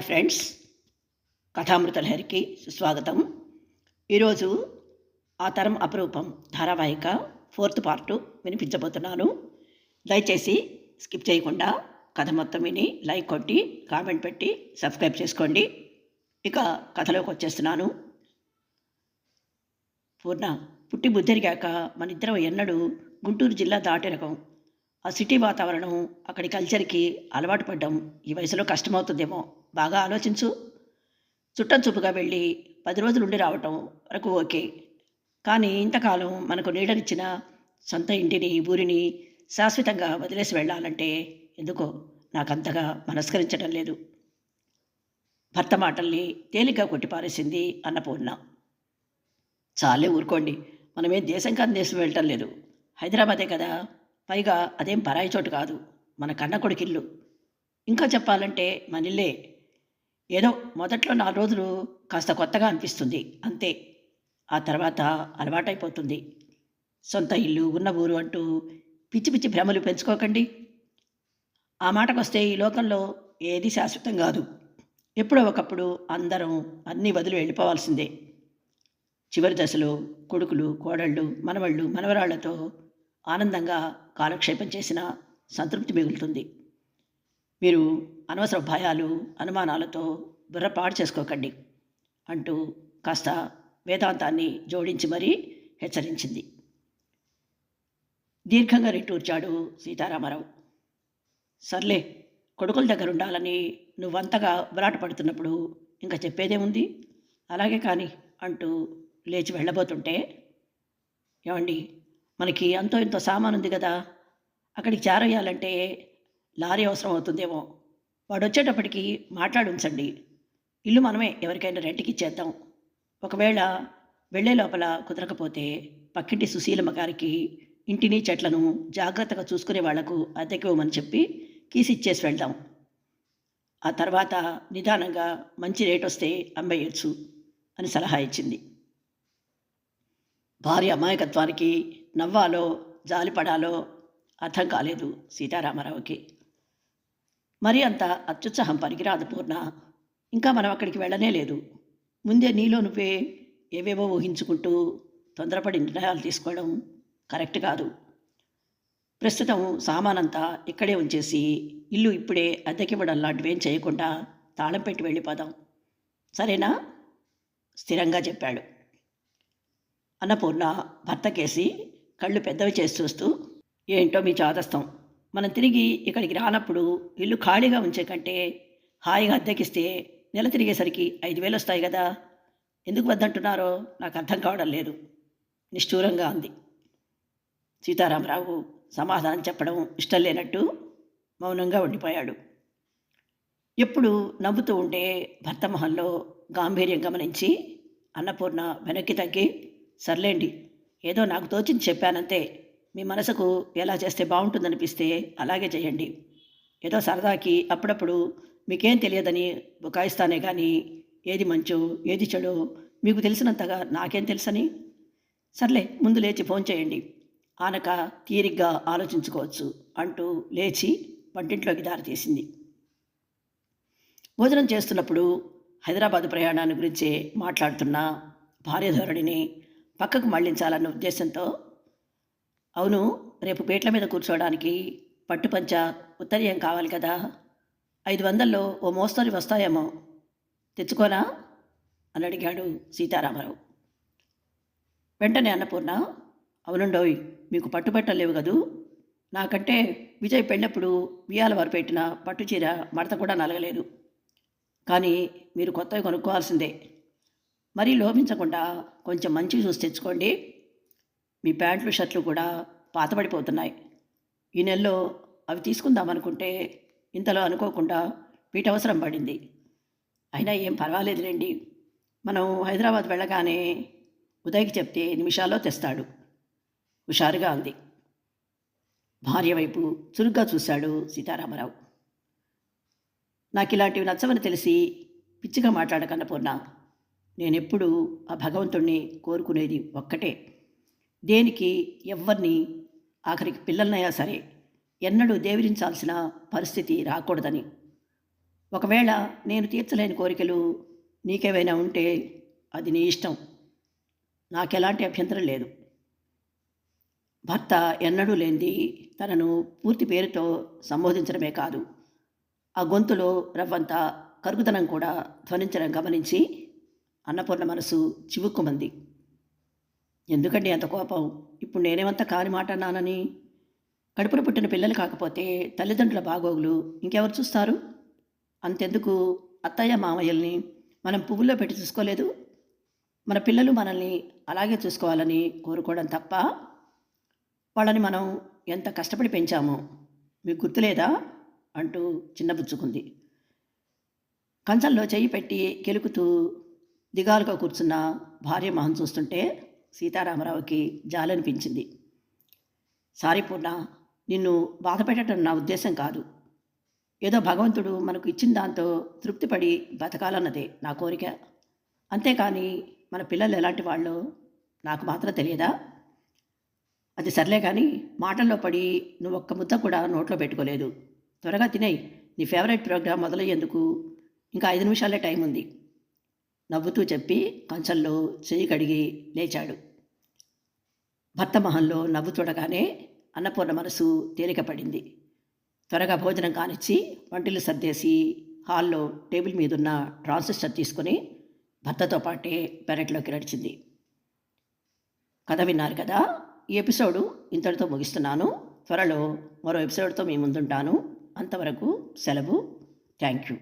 Friends, కథామృత లహరికి సుస్వాగతం. ఈరోజు ఆ తరం అపరూపం ధారావాహిక 4th పార్టు వినిపించబోతున్నాను. దయచేసి స్కిప్ చేయకుండా కథ మొత్తం విని లైక్ కొట్టి కామెంట్ పెట్టి సబ్స్క్రైబ్ చేసుకోండి. ఇక కథలోకి వచ్చేస్తున్నాను. పూర్ణ పుట్టి బుద్ధిరిగాక మన ఇద్దరం ఎన్నడూ గుంటూరు జిల్లా దాటి రకం. ఆ సిటీ వాతావరణం, అక్కడి కల్చర్కి అలవాటు పడ్డం ఈ వయసులో కష్టమవుతుందేమో. బాగా ఆలోచించు. చుట్టం చూపుగా వెళ్ళి 10 రోజులు ఉండి రావటం వరకు ఓకే. కానీ ఇంతకాలం మనకు నీడనిచ్చిన సొంత ఇంటిని, ఊరిని శాశ్వతంగా వదిలేసి వెళ్ళాలంటే ఎందుకో నాకంతగా మనస్కరించడం లేదు. భర్త మాటల్ని తేలిగ్గా కొట్టిపారేసింది అన్నపూర్ణ. చాలే ఊరుకోండి, మనమేం దేశం కాని దేశం వెళ్ళటం లేదు. హైదరాబాదే కదా, పైగా అదేం పరాయి చోటు కాదు, మన కన్న కొడుకిల్లు. ఇంకా చెప్పాలంటే మన ఇల్లే. ఏదో మొదట్లో 4 రోజులు కాస్త కొత్తగా అనిపిస్తుంది అంతే. ఆ తర్వాత అలవాటైపోతుంది. సొంత ఇల్లు, ఉన్న ఊరు అంటూ పిచ్చి పిచ్చి భ్రమలు పెంచుకోకండి. ఆ మాటకొస్తే ఈ లోకంలో ఏది శాశ్వతం కాదు. ఎప్పుడో ఒకప్పుడు అందరం అన్నీ వదిలి వెళ్ళిపోవాల్సిందే. చివరి దశలో కొడుకులు, కోడళ్ళు, మనవళ్ళు, మనవరాళ్లతో ఆనందంగా కాలక్షేపం చేసిన సంతృప్తి మిగులుతుంది. మీరు అనవసర భయాలు, అనుమానాలతో బుర్రపాడు చేసుకోకండి అంటూ కాస్త వేదాంతాన్ని జోడించి మరీ హెచ్చరించింది. దీర్ఘంగా నిట్టూర్చాడు సీతారామరావు. సర్లే, కొడుకుల దగ్గర ఉండాలని నువ్వంతగా ఉబరాట పడుతున్నప్పుడు ఇంకా చెప్పేదేముంది, అలాగే కానీ అంటూ లేచి వెళ్ళబోతుంటే, ఏమండి, మనకి అంతో ఇంతో సామాను ఉంది కదా, అక్కడికి చేరవేయాలంటే లారీ అవసరం అవుతుందేమో. వాడు వచ్చేటప్పటికి మాట్లాడి ఉంచండి. ఇల్లు మనమే ఎవరికైనా రెంట్కి ఇచ్చేద్దాం. ఒకవేళ వెళ్ళే లోపల కుదరకపోతే పక్కింటి సుశీలమ్మ గారికి ఇంటిని చెట్లను జాగ్రత్తగా చూసుకునే వాళ్లకు అద్దెకి ఇవ్వమని చెప్పి కీసి ఇచ్చేసి వెళ్దాం. ఆ తర్వాత నిదానంగా మంచి రేట్ వస్తే అమ్మేయచ్చు అని సలహా ఇచ్చింది. భార్య అమాయకత్వానికి నవ్వాలో జాలిపడాలో అర్థం కాలేదు సీతారామరావుకి. మరి అంత అత్యుత్సాహం పనికిరాదు పూర్ణ. ఇంకా మనం అక్కడికి వెళ్ళనే లేదు. ముందే నీలో నువ్వే ఏవేవో ఊహించుకుంటూ తొందరపడి నిర్ణయాలు తీసుకోవడం కరెక్ట్ కాదు. ప్రస్తుతం సామానంతా ఇక్కడే ఉంచేసి ఇల్లు ఇప్పుడే అద్దెకివ్వడం లాంటివేం చేయకుండా తాళం పెట్టి వెళ్ళిపోదాం, సరేనా? స్థిరంగా చెప్పాడు. అన్నపూర్ణ భర్తకేసి కళ్ళు పెద్దవి చేసి చూస్తూ, ఏంటో మీ చాదస్తం. మనం తిరిగి ఇక్కడికి రానప్పుడు ఇల్లు ఖాళీగా ఉంచే కంటే హాయిగా అద్దెకిస్తే నెల తిరిగేసరికి 5,000 వస్తాయి కదా. ఎందుకు వద్దంటున్నారో నాకు అర్థం కావడం లేదు, నిష్ఠూరంగా అంది. సీతారామరావు సమాధానం చెప్పడం ఇష్టం లేనట్టు మౌనంగా ఉండిపోయాడు. ఎప్పుడు నవ్వుతూ ఉండే భర్త మొహంలో గాంభీర్యం గమనించి అన్నపూర్ణ వెనక్కి తగ్గి, సర్లేండి, ఏదో నాకు తోచింది చెప్పానంతే. మీ మనసుకు ఎలా చేస్తే బాగుంటుందనిపిస్తే అలాగే చేయండి. ఏదో సరదాకి అప్పుడప్పుడు మీకేం తెలియదని బుకాయిస్తానే కానీ ఏది మంచో ఏది చెడో మీకు తెలిసినంతగా నాకేం తెలుసని. సర్లే, ముందు లేచి ఫోన్ చేయండి, ఆనక తీరిగ్గా ఆలోచించుకోవచ్చు అంటూ లేచి వంటింట్లోకి దారితీసింది. భోజనం చేస్తున్నప్పుడు హైదరాబాదు ప్రయాణాన్ని గురించే మాట్లాడుతున్న భార్య ధోరణిని పక్కకు మళ్లించాలన్న ఉద్దేశంతో, అవును, రేపు పీటల మీద కూర్చోవడానికి పట్టుపంచ ఉత్తరీయం కావాలి కదా, 500లో ఓ మోస్తరు వస్తాయేమో, తెచ్చుకోనా అని అడిగాడు సీతారామరావు. వెంటనే అన్నపూర్ణ, అవునుండోయ్, మీకు పట్టుబట్టలు లేవు కదూ. నాకంటే విజయ్ పెళ్ళప్పుడు వియాల వారు పెట్టిన పట్టుచీర మడత కూడా నలగలేదు. కానీ మీరు కొత్తవి కొనుక్కోవాల్సిందే. మరీ లోపించకుండా కొంచెం మంచివి చూసి తెచ్చుకోండి. మీ ప్యాంట్లు షర్ట్లు కూడా పాతబడిపోతున్నాయి. ఈ నెలలో అవి తీసుకుందామనుకుంటే ఇంతలో అనుకోకుండా వీటవసరం పడింది. అయినా ఏం పర్వాలేదులేండి, మనం హైదరాబాద్ వెళ్ళగానే ఉదయ్కి చెప్తే నిమిషాల్లో తెస్తాడు, హుషారుగా అంది. భార్య వైపు చురుగ్గా చూశాడు సీతారామరావు. నాకు ఇలాంటివి నచ్చవని తెలిసి పిచ్చిగా మాట్లాడకన్నపూర్ణ. నేనెప్పుడూ ఆ భగవంతుణ్ణి కోరుకునేది ఒక్కటే, దేనికి ఎవ్వరిని, ఆఖరికి పిల్లలనైనా సరే ఎన్నడూ దేవిరించాల్సిన పరిస్థితి రాకూడదని. ఒకవేళ నేను తీర్చలేని కోరికలు నీకేవైనా ఉంటే అది నీ ఇష్టం. నాకెలాంటి అభ్యంతరం లేదు. భర్త ఎన్నడూ లేనిది తనను పూర్తి పేరుతో సంబోధించడమే కాదు, ఆ గొంతులో రవ్వంత కరుగుదనం కూడా ధ్వనించడం గమనించి అన్నపూర్ణ మనసు చివుక్కుమంది. ఎందుకండి అంత కోపం? ఇప్పుడు నేనేమంత కాని మాట అన్నానని? కడుపున పుట్టిన పిల్లలు కాకపోతే తల్లిదండ్రుల బాగోగులు ఇంకెవరు చూస్తారు? అంతెందుకు, అత్తయ్య మామయ్యల్ని మనం పువ్వుల్లో పెట్టి చూసుకోలేదు? మన పిల్లలు మనల్ని అలాగే చూసుకోవాలని కోరుకోవడం తప్ప? వాళ్ళని మనం ఎంత కష్టపడి పెంచామో మీకు గుర్తులేదా అంటూ చిన్నబుచ్చుకుంది. కంచంలో చెయ్యి పెట్టి కెలుకుతూ దిగాలుగా కూర్చున్న భార్య మొహం చూస్తుంటే సీతారామరావుకి జాలనిపించింది. సారీ పూర్ణ, నిన్ను బాధ పెట్టడం నా ఉద్దేశం కాదు. ఏదో భగవంతుడు మనకు ఇచ్చిన దాంతో తృప్తిపడి బతకాలన్నదే నా కోరిక. అంతేకాని మన పిల్లలు ఎలాంటి వాళ్ళో నాకు మాత్రం తెలియదా? అది సర్లే కానీ మాటల్లో పడి నువ్వు ఒక్క ముద్ద కూడా నోట్లో పెట్టుకోలేదు. త్వరగా తినేయి. నీ ఫేవరెట్ ప్రోగ్రాం మొదలయ్యేందుకు ఇంకా 5 నిమిషాలే టైం ఉంది నవ్వుతూ చెప్పి కంచంలో చెయ్యి కడిగి లేచాడు. భర్త మొహంలో నవ్వు చూడగానే అన్నపూర్ణ మనసు తేలికపడింది. త్వరగా భోజనం కానిచ్చి వంటిల్లు సర్దేసి హాల్లో టేబుల్ మీదున్న ట్రాన్సిస్టర్ తీసుకుని భర్తతో పాటే పెరట్లోకి నడిచింది. కథ విన్నారు కదా. ఈ ఎపిసోడు ఇంతటితో ముగిస్తున్నాను. త్వరలో మరో ఎపిసోడ్తో మీ ముందుంటాను. అంతవరకు సెలవు. Thank you.